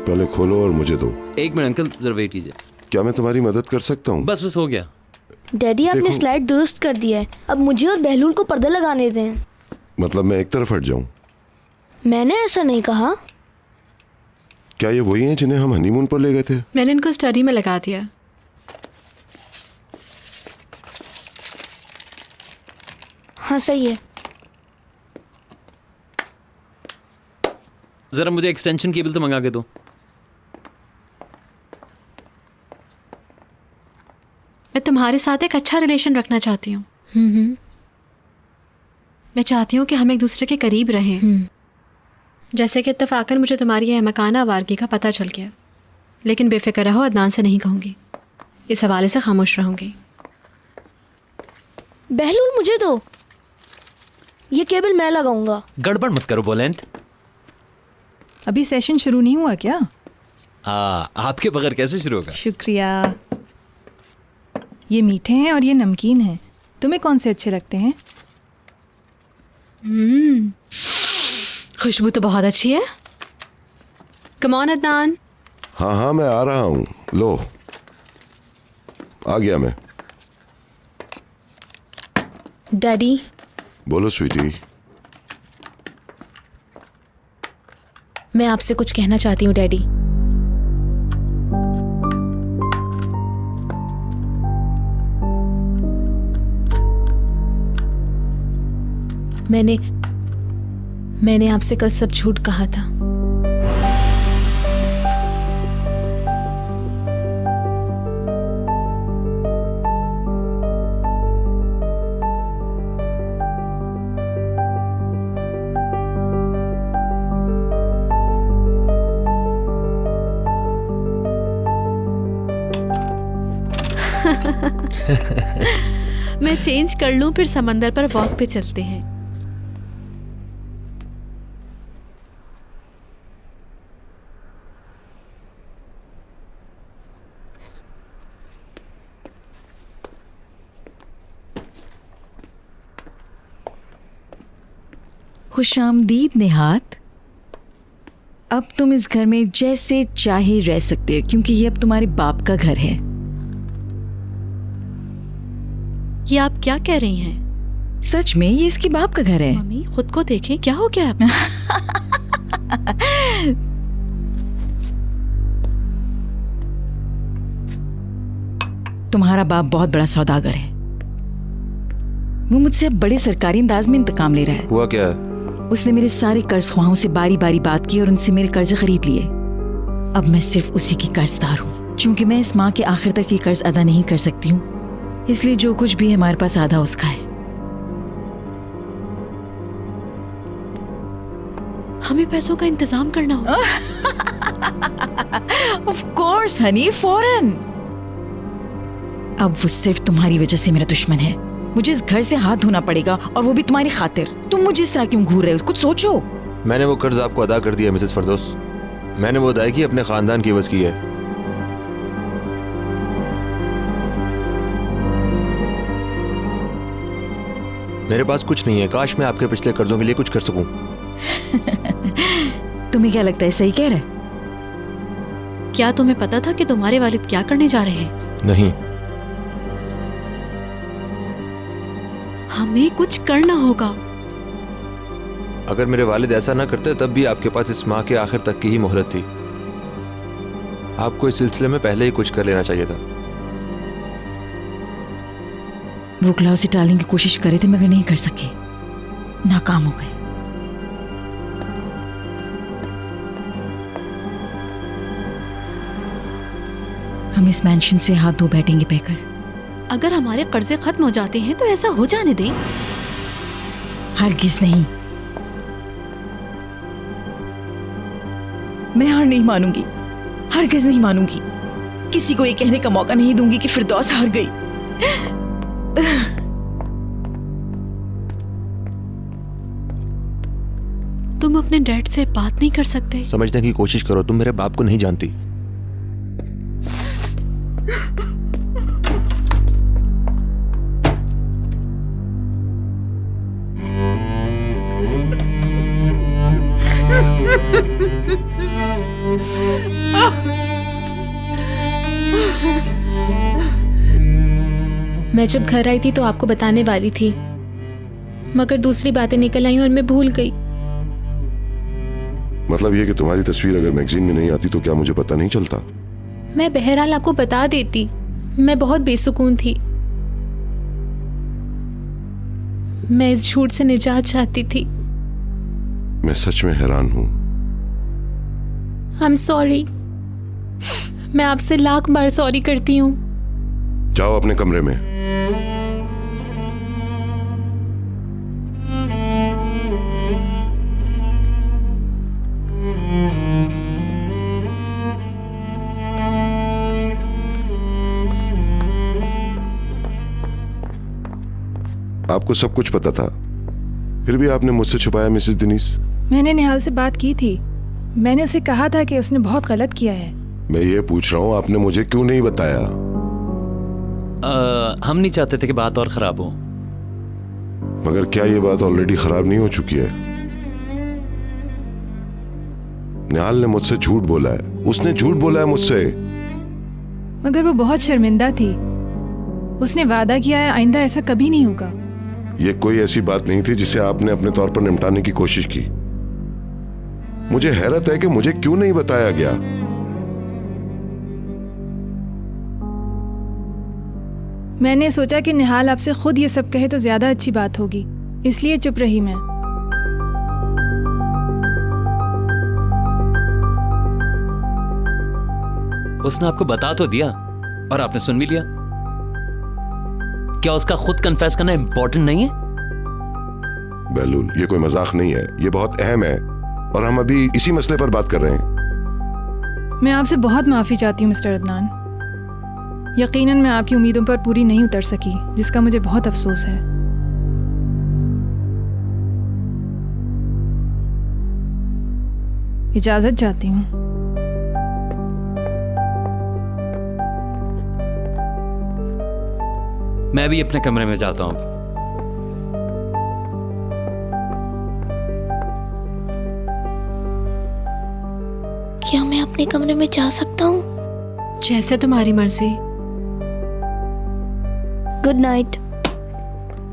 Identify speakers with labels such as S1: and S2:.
S1: पहले खोलो और मुझे दो।
S2: एक मिनट अंकल, जरा वेट कीजिए।
S1: क्या मैं तुम्हारी मदद कर सकता हूँ?
S2: बस हो गया।
S3: डैडी आपने
S1: देखो।
S3: स्लाइड दुरुस्त कर दिया है, अब मुझे और बहलूल को पर्दा लगाने दें।
S1: मतलब मैं एक तरफ हट जाऊँ?
S3: मैंने ऐसा नहीं कहा।
S1: क्या ये वही हैं जिन्हें हम हनीमून पर ले गए थे?
S4: मैंने इनको स्टडी में लगा दिया।
S3: हाँ सही है।
S2: जरा मुझे एक्सटेंशन केबल तो मंगा के दो।
S4: मैं तुम्हारे साथ एक अच्छा रिलेशन रखना चाहती हूँ। मैं चाहती हूँ कि हम एक दूसरे के करीब रहें। जैसे कि इत्तेफाकन मुझे तुम्हारी यह मकाना आवारगी का पता चल गया, लेकिन बेफिक्र रहो, अदनान से नहीं कहूँगी। इस हवाले से खामोश रहूँगी।
S3: बहलूल मुझे दो, ये केबल मैं लगाऊंगा।
S2: गड़बड़ मत करो बोलेंट।
S5: अभी सेशन शुरू नहीं हुआ क्या?
S2: हाँ, आपके बगैर कैसे शुरू होगा?
S5: शुक्रिया। ये मीठे हैं और ये नमकीन हैं। तुम्हें कौन से अच्छे लगते हैं?
S4: खुशबू तो बहुत अच्छी है। Come on Adnan.
S1: हाँ हाँ मैं आ रहा हूँ। लो आ गया मैं।
S6: डैडी,
S1: बोलो स्वीटी।
S6: मैं आपसे कुछ कहना चाहती हूँ डैडी। मैंने आपसे कल सब झूठ कहा था।
S4: मैं चेंज कर लूं, फिर समंदर पर वॉक पे चलते हैं।
S7: खुशामदीद निहात। अब तुम इस घर में जैसे चाहे रह सकते हो, क्योंकि ये अब तुम्हारे बाप का घर है।
S4: ये आप क्या कह रही हैं?
S7: सच में ये इसके बाप का घर है।
S4: मम्मी खुद को देखें, क्या हो गया आपको?
S7: तुम्हारा बाप बहुत बड़ा सौदागर है। वो मुझसे अब बड़े सरकारी अंदाज में इंतकाम ले रहा है।
S2: हुआ क्या है?
S7: उसने मेरे सारे कर्ज ख्वाहों से बारी बारी बात की और उनसे मेरे कर्ज खरीद लिए। अब मैं सिर्फ उसी की कर्जदार हूँ। चूंकि मैं इस माह के आखिर तक ये कर्ज अदा नहीं कर सकती हूँ, इसलिए जो कुछ भी है हमारे पास आधा उसका है।
S4: हमें पैसों का इंतजाम करना होगा।
S7: ऑफ कोर्स हनी, फौरन। अब वो सिर्फ तुम्हारी वजह से मेरा दुश्मन है। मुझे इस घर से हाथ धोना पड़ेगा, और वो भी तुम्हारी खातिर। तुम मुझे इस तरह क्यों घूर रहे हो? कुछ सोचो।
S8: मैंने वो कर्ज आपको अदा कर दिया मिसेस फरदौस। मैंने वो अदायगी अपने खानदान की एवज की है। मेरे पास कुछ नहीं है। काश मैं आपके पिछले कर्जों के लिए कुछ कर सकूं।
S7: तुम्हें क्या लगता है सही कह रहा है?
S4: क्या तुम्हें पता था कि तुम्हारे वालिद क्या करने जा रहे हैं?
S8: नहीं।
S4: हमें कुछ करना होगा।
S8: अगर मेरे वालिद ऐसा ना करते तब भी आपके पास इस माह के आखिर तक की ही मोहलत थी। आपको इस सिलसिले में पहले ही कुछ कर लेना चाहिए था।
S7: वो क्लाउ से टालने की कोशिश करे थे, मगर नहीं कर सके, नाकाम हो गए। हम इस मैंशन से हाथ धो बैठेंगे बहकर।
S4: अगर हमारे कर्जे खत्म हो जाते हैं तो ऐसा हो जाने दें।
S7: हरगिज़ नहीं। मैं हार नहीं मानूंगी, हरगिज़ नहीं मानूंगी। किसी को ये कहने का मौका नहीं दूंगी कि फिरदौस हार गई।
S4: तुम अपने डैड से बात नहीं कर सकते?
S8: समझने की कोशिश करो, तुम मेरे बाप को नहीं जानती।
S6: मैं जब घर आई थी तो आपको बताने वाली थी, मगर दूसरी बातें निकल आई और मैं भूल गई।
S1: मतलब ये कि तुम्हारी तस्वीर अगर मैगजीन में नहीं आती तो क्या मुझे पता नहीं चलता?
S6: मैं बहरहाल आपको बता देती। मैं बहुत बेसुकून थी। मैं इस झूठ से निजात चाहती थी।
S1: मैं सच में हैरान हूं।
S6: I am sorry. मैं आपसे लाख बार सॉरी करती हूँ।
S1: जाओ अपने कमरे में। आपको सब कुछ पता था, फिर भी आपने मुझसे छुपाया मिसेस दिनीस।
S5: मैंने निहाल से बात की थी। मैंने उसे कहा था कि उसने बहुत गलत किया है।
S1: मैं ये पूछ रहा हूं आपने मुझे क्यों नहीं बताया?
S2: हम नहीं चाहते थे कि बात और खराब हो।
S1: मगर क्या ये बात ऑलरेडी खराब नहीं हो चुकी है? निहाल ने मुझसे झूठ बोला है। उसने झूठ बोला है मुझसे।
S5: मगर वो बहुत शर्मिंदा थी। उसने वादा किया है आइंदा ऐसा कभी नहीं होगा।
S1: ये कोई ऐसी बात नहीं थी जिसे आपने अपने तौर पर निपटाने की कोशिश की। मुझे हैरत है कि मुझे क्यों नहीं बताया गया।
S5: मैंने सोचा कि निहाल आपसे खुद ये सब कहे तो ज्यादा अच्छी बात होगी, इसलिए चुप रही मैं।
S2: उसने आपको बता तो दिया और आपने सुन भी लिया। क्या उसका खुद कन्फेस करना इंपॉर्टेंट नहीं है?
S1: बहलूल, ये कोई मजाक नहीं है, ये बहुत अहम है और हम अभी इसी मसले पर बात कर रहे हैं।
S5: मैं आपसे बहुत माफी चाहती हूँ मिस्टर अदनान। यकीनन मैं आपकी उम्मीदों पर पूरी नहीं उतर सकी, जिसका मुझे बहुत अफसोस है। इजाजत चाहती हूँ।
S2: मैं भी अपने कमरे में जाता हूँ।
S3: क्या मैं अपने कमरे में जा सकता हूँ?
S4: जैसे तुम्हारी मर्जी।
S3: Good night.